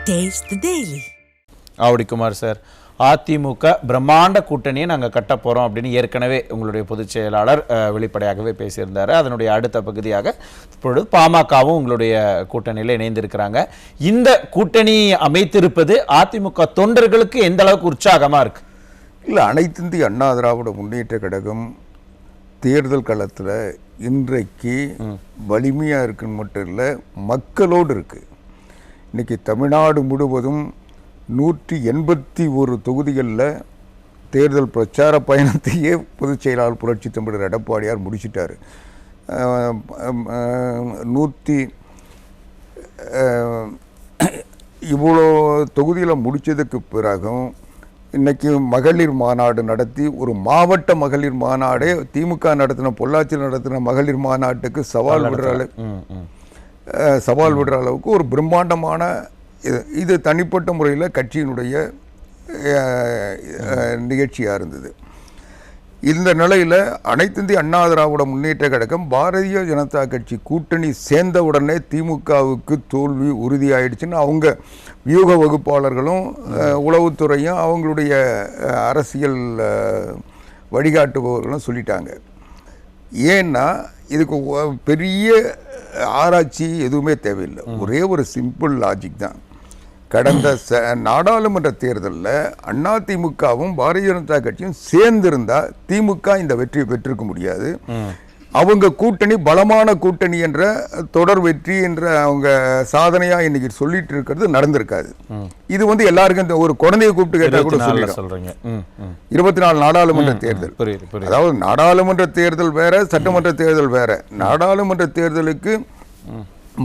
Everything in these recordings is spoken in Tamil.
Taste the Daily. Avadi Kumar sir, AIADMK பிரம்மாண்ட கூட்டணியை நாங்கள் கட்ட போகிறோம் அப்படின்னு ஏற்கனவே உங்களுடைய பொதுச் செயலாளர் வெளிப்படையாகவே பேசியிருந்தார். அதனுடைய அடுத்த பகுதியாக இப்பொழுது பாமகவும் உங்களுடைய கூட்டணியில் இணைந்திருக்கிறாங்க. இந்த கூட்டணி அமைத்திருப்பது அதிமுக தொண்டர்களுக்கு எந்த அளவுக்கு உற்சாகமாக இருக்கு? இல்லை, அனைத்து இந்திய அண்ணா திராவிட முன்னேற்ற கழகம் தேர்தல் களத்தில் இன்றைக்கு வலிமையாக இருக்குன்னு மட்டும் இல்லை, மக்களோடு இருக்குது. இன்றைக்கி தமிழ்நாடு முழுவதும் 181 தொகுதிகளில் தேர்தல் பிரச்சார பயணத்தையே பொதுச் செயலாளர் புரட்சி தமிழர் எடப்பாடியார் முடிச்சிட்டார். இவ்வளோ தொகுதியில் முடித்ததுக்கு பிறகும் இன்றைக்கி மகளிர் மாநாடு நடத்தி ஒரு மாவட்ட மகளிர் மாநாடே திமுக நடத்தின பொள்ளாச்சியில் நடத்தின மகளிர் மாநாட்டுக்கு சவால் விடுற அளவுக்கு ஒரு பிரம்மாண்டமான இது தனிப்பட்ட முறையில் கட்சியினுடைய நிகழ்ச்சியாக இருந்தது. இந்த நிலையில் அனைத்து இந்திய அண்ணா திராவிட முன்னேற்ற கழகம் பாரதிய ஜனதா கட்சி கூட்டணி சேர்ந்த உடனே திமுகவுக்கு தோல்வி உறுதியாயிடுச்சுன்னு அவங்க வியூக வகுப்பாளர்களும் உளவுத்துறையும் அவங்களுடைய அரசியல் வழிகாட்டுபவர்களும் சொல்லிட்டாங்க. ஏன்னா இதுக்கு பெரிய ஆராய்ச்சி எதுவுமே தேவையில்லை, ஒரே ஒரு சிம்பிள் லாஜிக் தான். கடந்த நாடாளுமன்ற தேர்தலில் அதிமுகவும் பாரதிய ஜனதா கட்சியும் சேர்ந்திருந்தா திமுக இந்த வெற்றியை பெற்றிருக்க முடியாது. அவங்க கூட்டணி பலமான கூட்டணி என்ற தொடர் வெற்றி என்ற அவங்க சாதனையா இன்னைக்கு சொல்லிட்டு இருக்கிறது நடந்திருக்காது. இது எல்லாருக்கும் ஒரு குழந்தைய கூப்பிட்டு கேட்டா கூட சொல்றீங்க. 24 நாடாளுமன்ற தேர்தல், அதாவது நாடாளுமன்ற தேர்தல் வேற, சட்டமன்ற தேர்தல் வேற. நாடாளுமன்ற தேர்தலுக்கு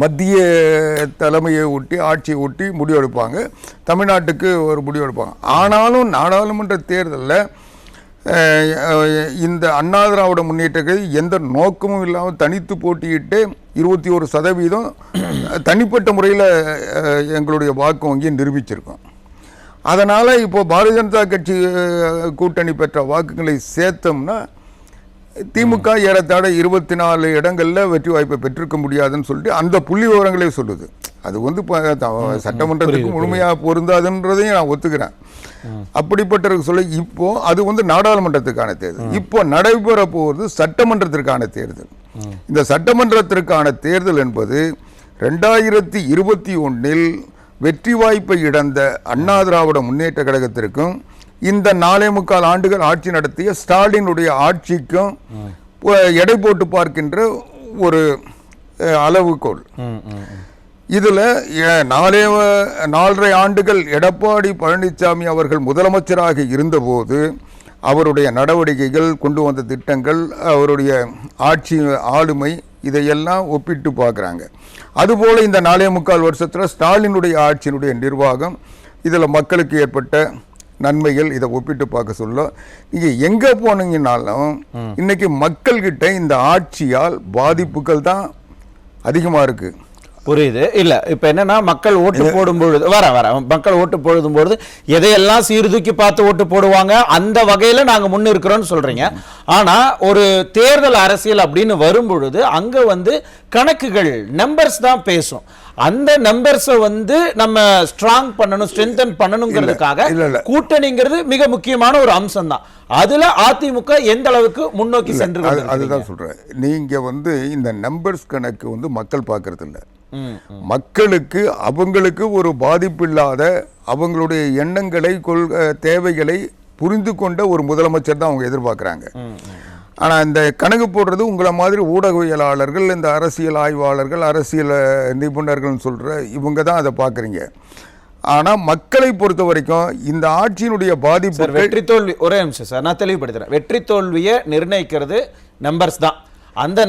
மத்திய தலைமையை ஒட்டி ஆட்சியை ஒட்டி முடிவெடுப்பாங்க, தமிழ்நாட்டுக்கு ஒரு முடிவெடுப்பாங்க. ஆனாலும் நாடாளுமன்ற தேர்தலில் இந்த அண்ணா திராவிட முன்னேற்ற எந்த நோக்கமும் இல்லாமல் தனித்து போட்டியிட்டு 21% தனிப்பட்ட முறையில் எங்களுடைய வாக்கு வங்கியை நிரூபிச்சிருக்கோம். அதனால் இப்போ பாரதிய ஜனதா கட்சி கூட்டணி பெற்ற வாக்குகளை சேர்த்தோம்னா திமுக ஏறத்தாழ 24 இடங்களில் வெற்றி வாய்ப்பை பெற்றிருக்க முடியாதுன்னு சொல்லிட்டு அந்த புள்ளி விவரங்களே சொல்லுது. அது சட்டமன்றத்துக்கு முழுமையாக பொருந்தாதுன்றதையும் நான் ஒத்துக்கிறேன். அப்படிப்பட்ட சொல்ல இப்போ அது நாடாளுமன்றத்துக்கான தேர்தல். இப்போ நடைபெற போவது சட்டமன்றத்திற்கான தேர்தல். இந்த சட்டமன்றத்திற்கான தேர்தல் என்பது 2021 வெற்றி வாய்ப்பை இழந்த அண்ணா திராவிட முன்னேற்ற கழகத்திற்கும் இந்த 4.25 ஆண்டுகள் ஆட்சி நடத்திய ஸ்டாலினுடைய ஆட்சிக்கும் எடை போட்டு பார்க்கின்ற ஒரு அளவுகோல். இதில் 4.5 ஆண்டுகள் எடப்பாடி பழனிசாமி அவர்கள் முதலமைச்சராக இருந்தபோது அவருடைய நடவடிக்கைகள், கொண்டு வந்த திட்டங்கள், அவருடைய ஆட்சி ஆளுமை, இதையெல்லாம் ஒப்பிட்டு பார்க்குறாங்க. அதுபோல் இந்த 4.25 வருஷத்தில் ஸ்டாலினுடைய ஆட்சியினுடைய நிர்வாகம், இதில் மக்களுக்கு ஏற்பட்ட நன்மைகள், இதை ஒப்பிட்டு பார்க்க சொல்ல நீங்கள் எங்கே போனீங்கன்னாலும் இன்னைக்கு மக்கள்கிட்ட இந்த ஆட்சியால் பாதிப்புகள் தான் அதிகமாக இருக்குது. புரியுது. இல்லை, இப்போ என்னன்னா மக்கள் ஓட்டு போடும்பொழுது மக்கள் ஓட்டு போடும்பொழுது எதையெல்லாம் சீர்தூக்கி பார்த்து ஓட்டு போடுவாங்க, அந்த வகையில் நாங்கள் முன்ன இருக்கிறோம்னு சொல்றீங்க. ஆனால் ஒரு தேர்தல் அரசியல் அப்படின்னு வரும்பொழுது அங்கே கணக்குகள், நம்பர்ஸ் தான் பேசும். அந்த நம்பர்ஸை நம்ம ஸ்ட்ராங் பண்ணணும், ஸ்ட்ரென்தன் பண்ணணுங்கிறதுக்காக கூட்டணிங்கிறது மிக முக்கியமான ஒரு அம்சம் தான். அதுல அதிமுக எந்த அளவுக்கு முன்னோக்கி சென்று, அதுதான் சொல்றேன். நீங்க இந்த நம்பர்ஸ் கணக்கு மக்கள் பார்க்கறது இல்லை. மக்களுக்கு அவங்களுக்கு ஒரு பாதிப்பு இல்லாத, அவங்களுடைய எண்ணங்களை, தேவைகளை புரிந்து கொண்ட ஒரு முதலமைச்சர் தான் அவங்க எதிர்பார்க்குறாங்க. ஆனால் இந்த கணக்கு போடுறது உங்களை மாதிரி ஊடகவியலாளர்கள், இந்த அரசியல் ஆய்வாளர்கள், அரசியல் நிபுணர்கள் சொல்கிற இவங்க தான் அதை பார்க்குறீங்க. ஆனால் மக்களை பொறுத்த வரைக்கும் இந்த ஆட்சியினுடைய பாதிப்பு, வெற்றி தோல்வி, ஒரே நிமிஷம் சார், நான் தெளிவுபடுத்துறேன். வெற்றி தோல்வியை நிர்ணயிக்கிறது நம்பர்ஸ் தான். அந்த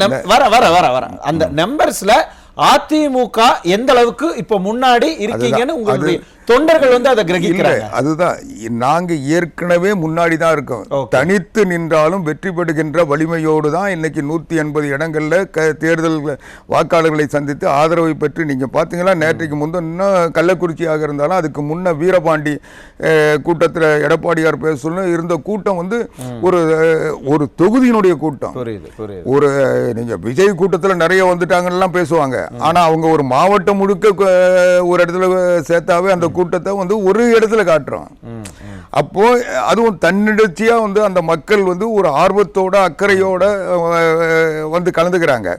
அந்த நம்பர்ஸ்ல அதிமுக எந்த அளவுக்கு இப்ப முன்னாடி இருக்கீங்கன்னு உங்களுடைய தொண்டர்கள் வந்து அதை இல்ல, கிரகிக்கிறாங்க. அதுதான் நாங்க ஏற்கனவே முன்னாடி தான் இருக்கோம். தனித்து நின்றாலும் வெற்றி பெறுகின்ற வலிமையோடு தான் இன்னைக்கு 180 இடங்கள்ல தேர்தல் வாக்காளர்களை சந்தித்து ஆதரவை பெற்று நீங்க பாத்தீங்கன்னா நேற்றைக்கு முந்தின கள்ளக்குறிச்சியாக இருந்தாலும் அதுக்கு முன்ன வீரபாண்டி கூட்டத்தில் எடப்பாடியார் பேச இருந்த கூட்டம் வந்து ஒரு தொகுதியினுடைய கூட்டம். ஒரு நீங்க விஜய் கூட்டத்தில் நிறைய வந்துட்டாங்கன்னு பேசுவாங்க. ஆனா அவங்க ஒரு மாவட்டம் முழுக்க ஒரு இடத்துல சேர்த்தாவே அந்த கூட்டத்தை வந்து ஒரு இடத்துல காட்டுறோம். அப்போ அதுவும் தன்னிடர்ச்சியா வந்து அந்த மக்கள் வந்து ஒரு ஆர்வத்தோட அக்கறையோட வந்து கலந்துக்கிறாங்க.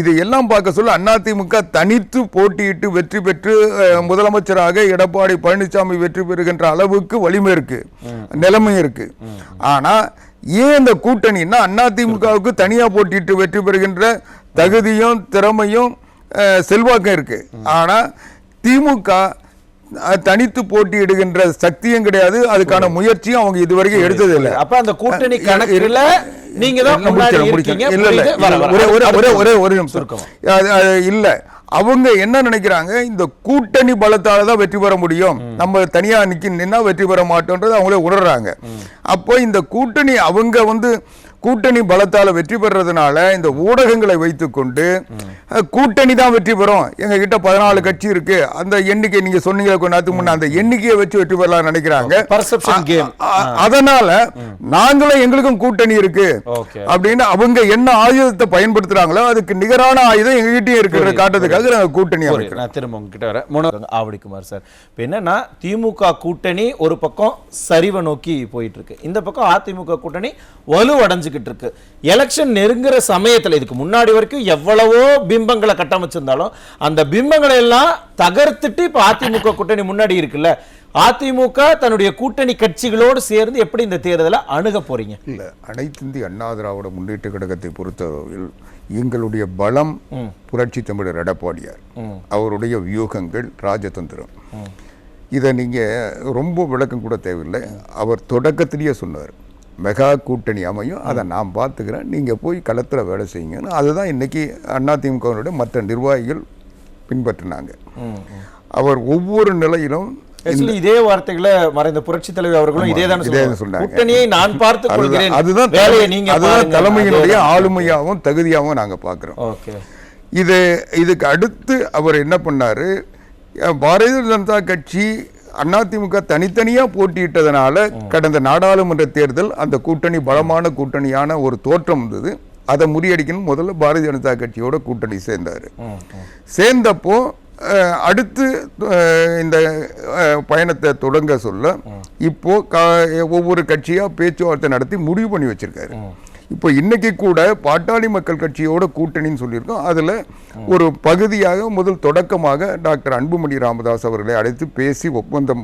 இது எல்லாம் பார்க்க சொல்ல அதிமுக தனித்து போட்டியிட்டு வெற்றி பெற்று முதலமைச்சராக எடப்பாடி பழனிசாமி வெற்றி பெறுகின்ற அளவுக்கு வலிமை இருக்கு, நிலைமை இருக்கு. ஆனா ஏன் இந்த கூட்டணின்னா அதிமுகவுக்கு தனியா போட்டியிட்டு வெற்றி பெறுகின்ற தகுதியும் திறமையும் செல்வாக்கம் இருக்கு. ஆனா திமுக தனித்து போட்டியிடுகின்ற சக்தியும் கிடையாது, அதுக்கான முயற்சியும் அவங்க இதுவரைக்கும் எடுத்தது இல்லை. அப்ப அந்த கூட்டணி கணக்குல நீங்க தான் ஒரு நிமிஷம் இல்ல, அவங்க என்ன நினைக்கிறாங்க, இந்த கூட்டணி பலத்தால தான் வெற்றி பெற முடியும், நம்ம தனியா நின்னா வெற்றி பெற மாட்டோம்ன்றது அவங்களே உணர்றாங்க. அப்போ இந்த கூட்டணி அவங்க வந்து கூட்டணி பலத்தால வெற்றி பெறதுனால இந்த ஊடகங்களை வைத்துக்கொண்டு கூட்டணி தான் வெற்றி பெறும், எங்க கிட்ட 14 கட்சி இருக்கு, அந்த எண்ணிக்கை நீங்க சொன்னீங்க கொஞ்ச நேரத்துக்கு முன்ன, அந்த எண்ணிக்கையை வச்சு வெற்றி பெறலாம் நினைக்கிறாங்க. அதனால நாங்களும் எங்களுக்கும் கூட்டணி இருக்கு அப்படின்னு அவங்க என்ன ஆயுதத்தை பயன்படுத்துறாங்களோ அதுக்கு நிகரான ஆயுதம் எங்ககிட்டயும் இருக்கிற காட்டுறதுக்காக நாங்க கூட்டணி அமைக்கிறோம். நான் திரும்ப உங்ககிட்ட வரேன். ஆவடிக்குமார் சார், இப்போ என்னன்னா திமுக கூட்டணி ஒரு பக்கம் சரிவை நோக்கி போயிட்டு இருக்கு, இந்த பக்கம் அதிமுக கூட்டணி வலுவடைஞ்சு இருக்கு. எலெக்ஷன் நெருங்குற சமயத்துல இதுக்கு முன்னாடி வரைக்கும் எவ்வளவோ பிம்பங்களை கட்டமைச்சிருந்தாலும் அந்த பிம்பங்களை எல்லாம் தகர்த்துட்டு இப்ப அதிமுக கூட்டணி முன்னாடி இருக்குல்ல, அதிமுக தன்னுடைய கூட்டணி கட்சிகளோடு சேர்ந்து எப்படி இந்த தேர்தலை அணுக போறீங்க? இல்ல, அனைத்து இந்திய அண்ணா திராவிட முன்னேற்ற கழகத்தை பொறுத்தவரையில் எங்களுடைய பலம் புரட்சி தமிழர் எடப்பாடியார், அவருடைய வியூகங்கள், ராஜதந்திரம். இதை நீங்க ரொம்ப விளக்கம் கூட தேவையில்லை. அவர் தொடக்கத்திலேயே சொன்னார், மெகா கூட்டணி அமையும், அதை நான் பார்த்துக்கிறேன், நீங்கள் போய் களத்தில் வேலை செய்யுங்கன்னு. அதுதான் இன்னைக்கு அதிமுகவினுடைய மற்ற நிர்வாகிகள் பின்பற்றினாங்க. அவர் ஒவ்வொரு நிலையிலும் இதே வார்த்தைகளை மறைந்த புரட்சி தலைவர் அவர்களும் இதே தான் சொன்னாங்க, கூட்டணியை நான் பார்த்துக் கொள்கிறேன், அதுதான் தலைமையினுடைய ஆளுமையாகவும் தகுதியாகவும் நாங்க பார்க்கிறோம். இதுக்கு அடுத்து அவர் என்ன பண்ணாரு, பாரதிய ஜனதா கட்சி அதிமுக தனித்தனியா போட்டியிட்டதனால கடந்த நாடாளுமன்ற தேர்தல் அந்த கூட்டணி பலமான கூட்டணியான ஒரு தோற்றம் இருந்தது. அதை முறியடிக்கணும் முதல்ல பாரதிய ஜனதா கட்சியோட கூட்டணி சேர்ந்தாரு. சேர்ந்தப்போ அடுத்து இந்த பயணத்தை தொடங்க சொல்ல இப்போ ஒவ்வொரு கட்சியா பேச்சுவார்த்தை நடத்தி முடிவு பண்ணி வச்சிருக்காரு. இப்போ இன்னைக்கு கூட பாட்டாளி மக்கள் கட்சியோட கூட்டணின்னு சொல்லியிருக்கோம். அதுல ஒரு பகுதியாக முதல் தொடக்கமாக டாக்டர் அன்புமணி ராமதாஸ் அவர்களை அழைத்து பேசி ஒப்பந்தம்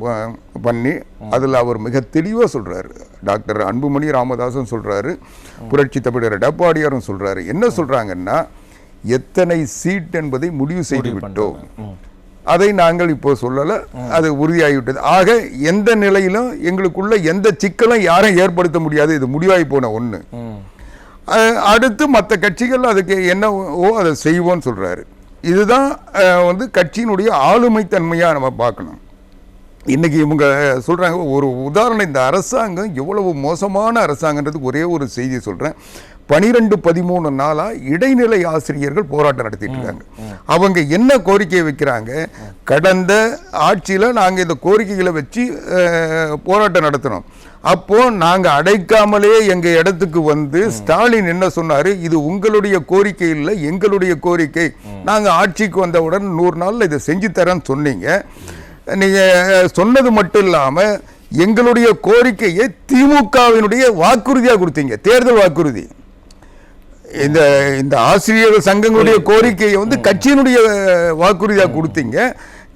பண்ணி அதுல அவர் மிக தெளிவா சொல்றாரு, டாக்டர் அன்புமணி ராமதாஸும் சொல்றாரு, புரட்சி தமிழர் எடப்பாடியாரும் சொல்றாரு. என்ன சொல்றாங்கன்னா, எத்தனை சீட் என்பதை முடிவு செய்து விட்டோம், அதை நாங்கள் இப்போ சொல்லல, அது உறுதியாகிவிட்டது. ஆக எந்த நிலையிலும் எங்களுக்குள்ள எந்த சிக்கலும் யாரும் ஏற்படுத்த முடியாது, இது முடிவாகி போன ஒண்ணு. அடுத்து மற்ற கட்சிகள் அதுக்கு என்னவோ அதை செய்வோம்னு சொல்றாரு. இதுதான் வந்து கட்சியினுடைய ஆளுமை தன்மையா நம்ம பார்க்கணும். இன்னைக்கு இவங்க சொல்றாங்க, ஒரு உதாரணம், இந்த அரசாங்கம் எவ்வளவு மோசமான அரசாங்கன்றதுக்கு ஒரே ஒரு செய்தி சொல்றேன். 12-13 நாளா இடைநிலை ஆசிரியர்கள் போராட்டம் நடத்திட்டு இருக்காங்க. அவங்க என்ன கோரிக்கையை வைக்கிறாங்க, கடந்த ஆட்சியில நாங்க இந்த கோரிக்கைகளை வச்சு போராட்டம் நடத்தினோம், அப்போ நாங்க அடைக்காமலே எங்க இடத்துக்கு வந்து ஸ்டாலின் என்ன சொன்னாரு, இது உங்களுடைய கோரிக்கை இல்லை எங்களுடைய கோரிக்கை, நாங்க ஆட்சிக்கு வந்தவுடன் 100 நாள்ல இதை செஞ்சு தரேன்னு சொன்னீங்க. நீங்க சொன்னது மட்டும் இல்லாம எங்களுடைய கோரிக்கையை திமுகவினுடைய வாக்குறுதியா கொடுத்தீங்க, தேர்தல் வாக்குறுதி. இந்த ஆசிரியர் சங்கங்களுடைய கோரிக்கையை வந்து கட்சியினுடைய வாக்குறுதியா கொடுத்தீங்க.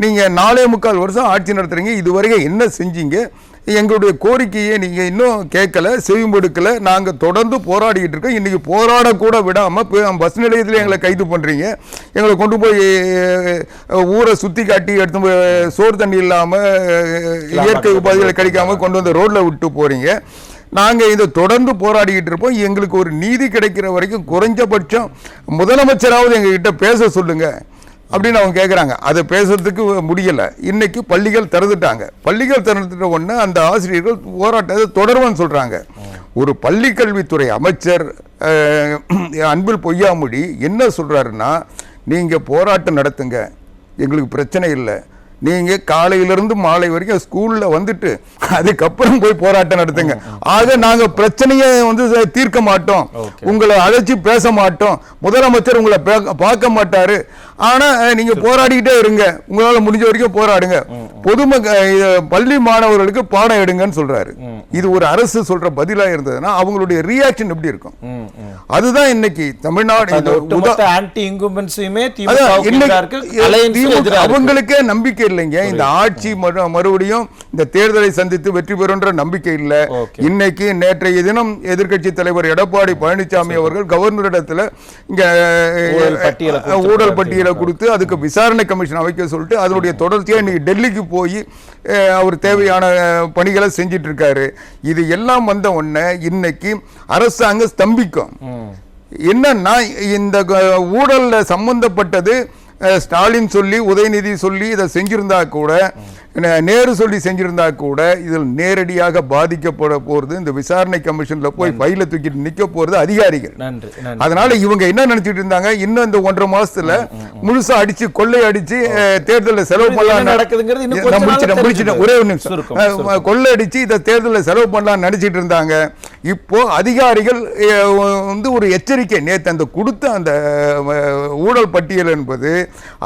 நீங்க 4.25 வருஷம் ஆட்சி நடத்துறீங்க, இதுவரைக்கும் என்ன செஞ்சீங்க, எங்களுடைய கோரிக்கையை நீங்க இன்னும் கேட்கல, செவிமடுக்கல. நாங்க தொடர்ந்து போராடிட்டு இருக்கோம். இன்னைக்கு போராட கூட விடாம பஸ் நிலையத்தில் எங்களை கைது பண்றீங்க, எங்களை கொண்டு போய் ஊரை சுத்தி காட்டி எடுத்து சோறு தண்ணி இல்லாம இயற்கை உபாதைகளை கிடைக்காம கொண்டு வந்து ரோட்ல விட்டு போறீங்க. நாங்க இதை தொடர்ந்து போராடிக்கிட்டு இருப்போம். எங்களுக்கு ஒரு நீதி கிடைக்கிற வரைக்கும் குறைஞ்சபட்சம் முதலமைச்சராவது எங்ககிட்ட பேச சொல்லுங்க அப்படின்னு அவங்க கேட்குறாங்க. அதை பேசுறதுக்கு முடியல. இன்னைக்கு பள்ளிகள் திறந்துட்டாங்க. பள்ளிகள் திறந்துட்ட உடனே அந்த ஆசிரியர்கள் போராட்டத்தை தொடருவான்னு சொல்றாங்க. ஒரு பள்ளிக்கல்வித்துறை அமைச்சர் அன்பில் பொய்யாமொழி என்ன சொல்றாருன்னா, நீங்க போராட்டம் நடத்துங்க, எங்களுக்கு பிரச்சனை இல்லை, நீங்க காலையிலிருந்து மாலை வரைக்கும் ஸ்கூல்ல வந்துட்டு அதுக்கப்புறம் போய் போராட்டம் நடத்துங்க. ஆக நாங்க பிரச்சனையை தீர்க்க மாட்டோம், உங்களை அழைச்சி பேச மாட்டோம், முதலமைச்சர் உங்களை பார்க்க மாட்டாரு, ஆனா நீங்க போராடிக்கிட்டே இருங்க, உங்களால முடிஞ்ச வரைக்கும் போராடுங்க, பள்ளி மாணவர்களுக்கு பாடம் எடுங்கன்னு சொல்றாரு. இது ஒரு அரசு சொல்ற பதிலா இருந்ததுன்னா அவங்களுடைய ரியாக்ஷன் எப்படி இருக்கும்? அதுதான் இன்னைக்கு தமிழ்நாடு அவங்களுக்கே நம்பிக்கை இல்லைங்க. இந்த ஆட்சி மறுபடியும் இந்த தேர்தலை சந்தித்து வெற்றி பெறுன்ற நம்பிக்கை இல்ல. இன்னைக்கு நேற்றைய தினம் எதிர்க்கட்சி தலைவர் எடப்பாடி பழனிசாமி அவர்கள் கவர்னரிடத்துல இங்க ஊழல் பட்டியலை கொடுத்து அதுக்கு விசாரணை கமிஷன் அமைக்க சொல்லிட்டு அதனுடைய தொடர்ச்சியா இன்னைக்கு டெல்லிக்கு போய் அவர் தேவையான பணிகளை செஞ்சிட்டு இருக்காரு. இது எல்லாம் வந்த உடனே இன்னைக்கு அரசாங்கம் ஸ்தம்பிக்கும். என்னன்னா இந்த ஊழல்ல சம்பந்தப்பட்டது ஸ்டாலின் சொல்லி உதயநிதி சொல்லி இதை செஞ்சிருந்தா கூட, நேரு சொல்லி செஞ்சிருந்தா கூட, இதில் நேரடியாக பாதிக்கப்பட போறது இந்த விசாரணை கமிஷன்ல போய் ஃபைல தூக்கிட்டு நிக்க போறது அதிகாரிகள். அதனால இவங்க என்ன நினைச்சிட்டு இருந்தாங்க, இன்னும் இந்த 1.5 மாசத்துல முழுசா அடிச்சு கொள்ளை அடிச்சு தேர்தலில் செலவு பண்ணலாம், ஒரே ஒரு நிமிஷம், கொள்ளை அடிச்சு இதை தேர்தலில் செலவு பண்ணலாம் நினைச்சிட்டு இருந்தாங்க. இப்போ அதிகாரிகள் ஒரு எச்சரிக்கை, நேற்று அந்த கொடுத்த அந்த ஊழல் பட்டியல் என்பது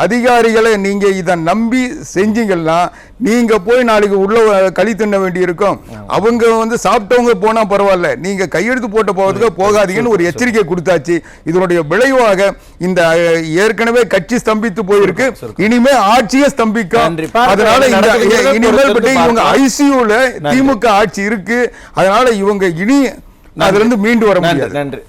அதிகாரிகளை நீங்க இதை நம்பி செஞ்சீங்கன்னா நீங்க போய் நாளைக்கு உள்ள களி தின்ன வேண்டி இருக்கும். அவங்க சாப்பிட்டவங்க போனா பரவாயில்ல, நீங்க கையெழுத்து போட்ட போவதுக்கு போகாதீங்கன்னு ஒரு எச்சரிக்கை கொடுத்தாச்சு. இதனுடைய விளைவாக இந்த ஏற்கனவே கட்சி ஸ்தம்பித்து போயிருக்கு, இனிமே ஆட்சியே ஸ்தம்பிக்கும். அதனால இனிமேல் இவங்க ஐசியூல திமுக ஆட்சி இருக்கு. அதனால இவங்க இனி அதுல இருந்து மீண்டு வர முடியாது. நன்றி.